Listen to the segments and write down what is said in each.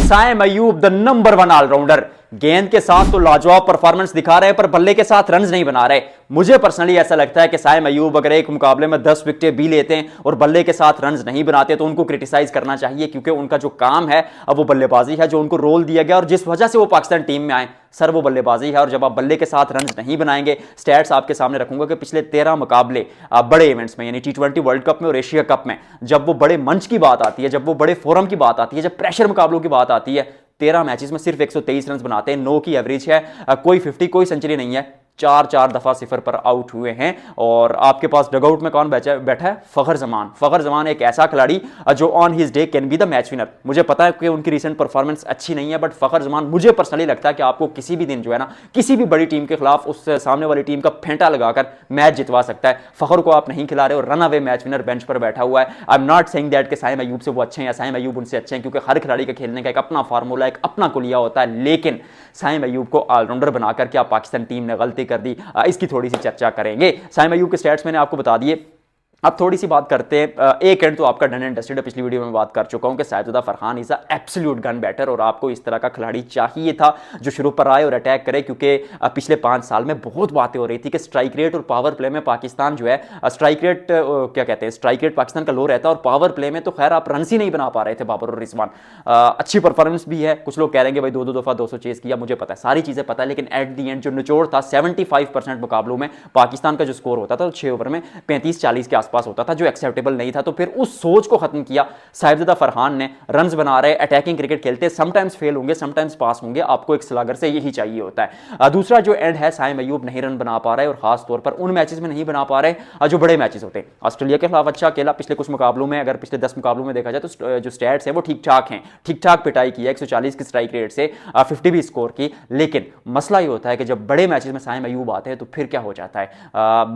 Saim Ayub the number 1 allrounder. गेंद के साथ तो लाजवाब परफॉर्मेंस दिखा रहे हैं, पर बल्ले के साथ रन्स नहीं बना रहे। मुझे पर्सनली ऐसा लगता है कि साइम अयूब अगर एक मुकाबले में 10 विकेटें भी लेते हैं और बल्ले के साथ रन्स नहीं बनाते तो उनको क्रिटिसाइज करना चाहिए, क्योंकि उनका जो काम है अब वो बल्लेबाजी है, जो उनको रोल दिया गया और जिस वजह से वो पाकिस्तान टीम में आए सर वो बल्लेबाजी है। और जब आप बल्ले के साथ रन्स नहीं बनाएंगे, स्टैट्स आपके सामने रखूंगा कि पिछले 13 मुकाबले बड़े इवेंट्स में यानी T20 वर्ल्ड कप में और एशिया कप में, जब वो बड़े मंच की बात आती है, जब वो बड़े फोरम की बात आती है, जब प्रेशर मुकाबलों की बात आती है, 13 मैचेस में सिर्फ 123 रन बनाते हैं, 9 की एवरेज है, कोई 50 कोई सेंचुरी नहीं है, चार दफा सिफर पर आउट हुए हैं। और आपके पास डगआउट में कौन बैठा है? फखर जमान। फखर जमान एक ऐसा खिलाड़ी जो on his day can be the match winner. मुझे पता है कि उनकी रिसेंट परफॉर्मेंस अच्छी नहीं है, बट फखर जमान मुझे पर्सनली लगता है कि आपको किसी भी दिन जो है ना, किसी भी बड़ी टीम के खिलाफ उस सामने वाली टीम का फेंटा लगाकर मैच जितवा सकता है। फखर को आप नहीं खिला रहे और run away match winner bench पर बैठा हुआ है। I am not saying that कि साइम अयूब से वो अच्छे हैं या साइम अयूब उनसे अच्छे हैं, क्योंकि हर खिलाड़ी का खेलने का एक अपना फार्मूला, एक अपना कुलिया होता है। लेकिन साइम अयूब को ऑलराउंडर बनाकर क्या पाकिस्तान टीम ने गलती कर दी, इसकी थोड़ी सी चर्चा करेंगे। साइम अयूब के स्टैट्स मैंने आपको बता दिए। अब थोड़ी सी बात करते हैं, एक एंड तो आपका डन एंड डस्टेड है, पिछली वीडियो में बात कर चुका हूं कि Sajida Farhan is a absolute gun batter और आपको इस तरह का खिलाड़ी चाहिए था जो शुरू पर आए और अटैक करे, क्योंकि पिछले 5 साल में बहुत बातें हो रही थी कि स्ट्राइक रेट और पावर प्ले में पाकिस्तान जो है, स्ट्राइक रेट क्या कहते हैं, स्ट्राइक रेट पाकिस्तान का लो रहता है और पावर प्ले में तो खैर आप रन ही नहीं बना पा रहे थे बाबर और रिजवान। अच्छी परफॉर्मेंस भी है, कुछ लोग कह रहे हैं भाई 2-2 दफा 200 चेस किया, मुझे पता है सारी चीजें पता है, लेकिन एट दी एंड जो निचोड़ था 75% मुकाबलों में पाकिस्तान का जो स्कोर होता था 6 ओवर में 35-40 के आसपास होता था, जो एक्सेप्टेबल नहीं था। तो फिर उस सोच को खत्म किया साहिबजादा फरहान ने। रन्स बना रहे, अटैकिंग क्रिकेट खेलते, समटाइम्स फेल होंगे, समटाइम्स पास होंगे, आपको एक स्लगर से यही चाहिए होता है। दूसरा जो एंड है, साइम अयूब नहीं रन बना पा रहे और खास तौर पर उन मैचेस में नहीं बना पा रहे जो बड़े मैचेस होते हैं। ऑस्ट्रेलिया के खिलाफ अच्छा खेला, पिछले कुछ मुकाबलों में, अगर पिछले 10 मुकाबलों में देखा जाए तो जो स्टैट्स है वो ठीक ठाक हैं, ठीक ठाक पिटाई की है 140 की स्ट्राइक रेट से, 50 भी स्कोर की। लेकिन मसला ये होता है कि जब बड़े मैचेस में साइम अयूब आते हैं तो फिर क्या हो जाता है।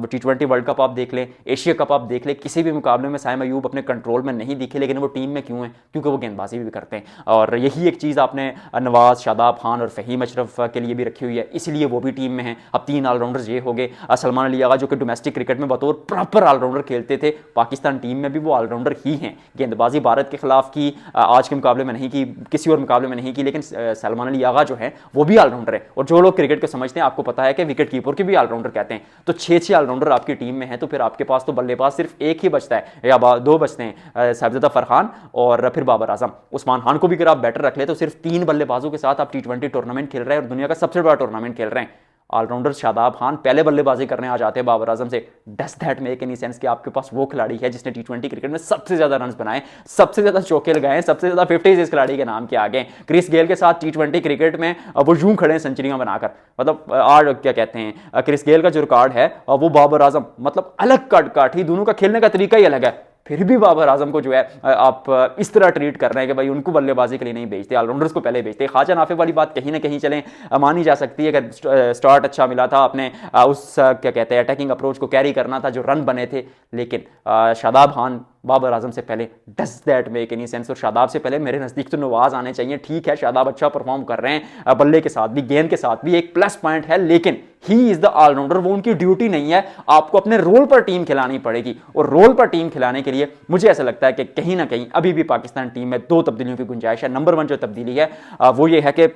T20 वर्ल्ड कप आप देख लें, एशिया कप आप देख लें, किसी भी मुकाबले में साइम अयूब अपने कंट्रोल में नहीं दिखे, लेकिन वो टीम में क्यों है? क्योंकि वो गेंदबाजी भी करते हैं। और यही एक चीज़ आपने नवाज, शादाब खान और फहीम अशरफ के लिए भी रखी हुई है, इसलिए वो भी टीम में है। अब 3 ऑलराउंडर्स ये हो गए। सलमान अली आगा जो कि डोमेस्टिक क्रिकेट में बतौर प्रॉपर ऑलराउंडर खेलते थे, पाकिस्तान टीम में भी वो ऑलराउंडर ही हैं। गेंदबाजी भारत के खिलाफ की, आज के मुकाबले में नहीं की, किसी और मुकाबले में नहीं की, लेकिन सलमान अली आगा जो है वो भी ऑलराउंडर है। और जो लोग क्रिकेट को समझते हैं, आपको पता है कि विकेट कीपर की भी ऑलराउंडर कहते हैं। तो 6 ऑलराउंडर आपकी टीम में है, तो फिर आपके पास तो बल्लेबाज सिर्फ एक ही बचता है या 2 बचते हैं, साहिबजादा फरहान और फिर बाबर आजम। उस्मान खान को भी अगर आप बैटर रख ले तो सिर्फ 3 बल्लेबाजों के साथ आप T20 टूर्नामेंट खेल रहे हैं और दुनिया का सबसे बड़ा टूर्नामेंट खेल रहे हैं। ऑलराउंडर शादाब खान पहले बल्लेबाजी करने आ जाते हैं बाबर आजम से। डस दैट मेक एनी सेंस कि आपके पास वो खिलाड़ी है जिसने T20 क्रिकेट में सबसे ज्यादा रन बनाए, सबसे ज्यादा चौके लगाए, सबसे ज्यादा 50 इस खिलाड़ी के नाम के आगे। क्रिस गेल के साथ T20 क्रिकेट में वो यूं खड़े हैं सेंचुरियां बनाकर, मतलब आज क्या कहते हैं, क्रिस गेल का जो रिकॉर्ड है वो बाबर आजम, मतलब अलग काठी, दोनों का खेलने का तरीका ही अलग है। फिर भी बाबर आजम को जो है आप इस तरह ट्रीट कर रहे हैं कि भाई उनको बल्लेबाजी के लिए नहीं भेजते, ऑलराउंडर्स को पहले भेजते। ख्वाजा नाफे वाली बात कहीं ना कहीं चलें मानी जा सकती है कि स्टार्ट अच्छा मिला था, आपने उस क्या कहते हैं अटैकिंग अप्रोच को कैरी करना था, जो रन बने थे। लेकिन शादाब खान बाबर आजम से पहले, डस दैट मेक एनी सेंस? और शादाब से पहले मेरे नज़दीक तो नवाज आने चाहिए। ठीक है, शादाब अच्छा परफॉर्म कर रहे हैं, बल्ले के साथ भी, गेंद के साथ भी, एक प्लस पॉइंट है, लेकिन ही इज द ऑलराउंडर। वो उनकी ड्यूटी नहीं है, आपको अपने रोल पर टीम खिलानी पड़ेगी। और रोल पर टीम खिलाने के लिए मुझे ऐसा लगता है कि कहीं ना कहीं अभी भी पाकिस्तान टीम में 2 तब्दीलियों की गुंजाइश है। नंबर 1 जो तब्दीली है वो ये है कि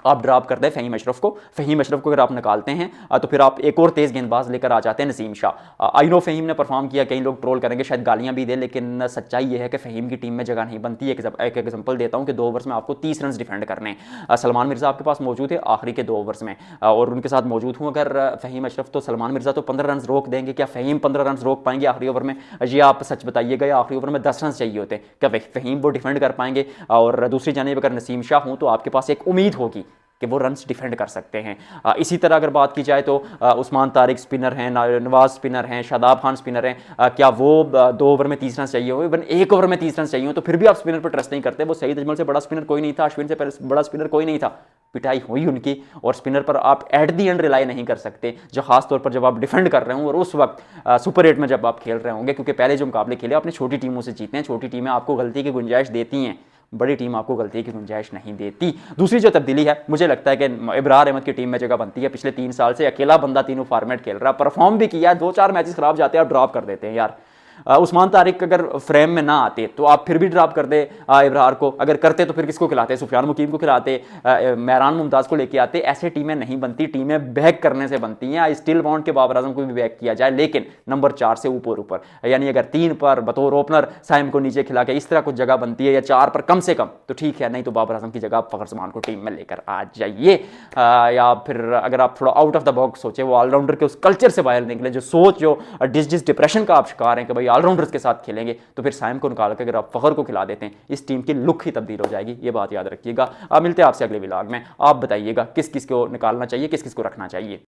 आप ड्रॉप करते हैं फहीम अशरफ को। फहीम अशरफ को अगर आप निकालते हैं तो फिर आप एक और तेज गेंदबाज लेकर आ जाते हैं नसीम शाह। आई नो फहीम ने परफॉर्म किया, कई लोग ट्रोल करेंगे, शायद गालियां भी दे, लेकिन सच्चाई ये है कि फहीम की टीम में जगह नहीं बनती है। एक एग्जांपल देता हूं कि 2 ओवर्स में आपको 30 रन डिफेंड करने हैं। सलमान मिर्जा आपके पास मौजूद है आखिरी के 2 ओवर्स में, और उनके साथ मौजूद हूं अगर फहीम अशरफ, तो सलमान मिर्जा तो 15 रन रोक देंगे। क्या फहीम 15 रन रोक पाएंगे आखिरी ओवर में? ये आप सच बताइएगा। आखिरी ओवर में 10 रन चाहिए होते हैं, क्या फहीम वो डिफेंड कर पाएंगे? और दूसरी जानिब अगर नसीम शाह हूं तो आपके पास एक उम्मीद होगी कि वो रन्स डिफेंड कर सकते हैं। इसी तरह अगर बात की जाए तो उस्मान तारिक स्पिनर हैं, नवाज स्पिनर हैं, शादाब खान स्पिनर हैं। क्या वो 2 ओवर में 30 रन चाहिए हो, इवन 1 ओवर में 30 रन चाहिए हो, तो फिर भी आप स्पिनर पर ट्रस्ट नहीं करते। वो सईद अजमल से बड़ा स्पिनर कोई नहीं था, अश्विन से बड़ा स्पिनर कोई नहीं था, पिटाई हुई उनकी, और स्पिनर पर आप एट दी एंड रिलाई नहीं कर सकते, जो खासतौर पर जब आप डिफेंड कर रहे हों और उस वक्त सुपर 8 में जब आप खेल रहे होंगे, क्योंकि पहले जो मुकाबले खेले अपनी छोटी टीमों से जीते हैं। छोटी टीमें आपको गलती की गुंजाइश देती हैं, बड़ी टीम आपको गलती की गुंजाइश नहीं देती। दूसरी जो तब्दीली है, मुझे लगता है कि इब्रार अहमद की टीम में जगह बनती है। पिछले 3 साल से अकेला बंदा तीनों फॉर्मेट खेल रहा है, परफॉर्म भी किया है, 2-4 मैचेस खराब जाते हैं, आप ड्रॉप कर देते हैं यार। उस्मान तारिक अगर फ्रेम में ना आते तो आप फिर भी ड्रॉप कर दे इब्रार को, अगर करते तो फिर किसको खिलाते, सुफियान मुकीम को खिलाते, महरान मुमताज को लेके आते। ऐसे टीमें नहीं बनती, टीमें बैक करने से बनती हैं। आई स्टिल वांट के बाबर आजम को भी बैक किया जाए, लेकिन नंबर 4 से ऊपर, यानी अगर 3 पर बतौर ओपनर साइम को नीचे खिला के इस तरह कुछ जगह बनती है, या 4 पर कम से कम, तो ठीक है, नहीं तो बाबर आजम की जगह फखर जमान को टीम में लेकर आ जाइए। या फिर अगर आप थोड़ा आउट ऑफ द बॉक्स सोचे, वो ऑलराउंडर के उस कल्चर से बाहर निकले, जो सोच, जो जिस डिप्रेशन का आप शिकार हैं कि भाई ऑलराउंडर्स के साथ खेलेंगे, तो फिर साइम को निकाल कर अगर आप फखर को खिला देते हैं, इस टीम की लुक ही तब्दील हो जाएगी। ये बात याद रखिएगा। अब मिलते हैं आपसे अगले व्लॉग में, आप बताइएगा किस किस को निकालना चाहिए, किस किस को रखना चाहिए।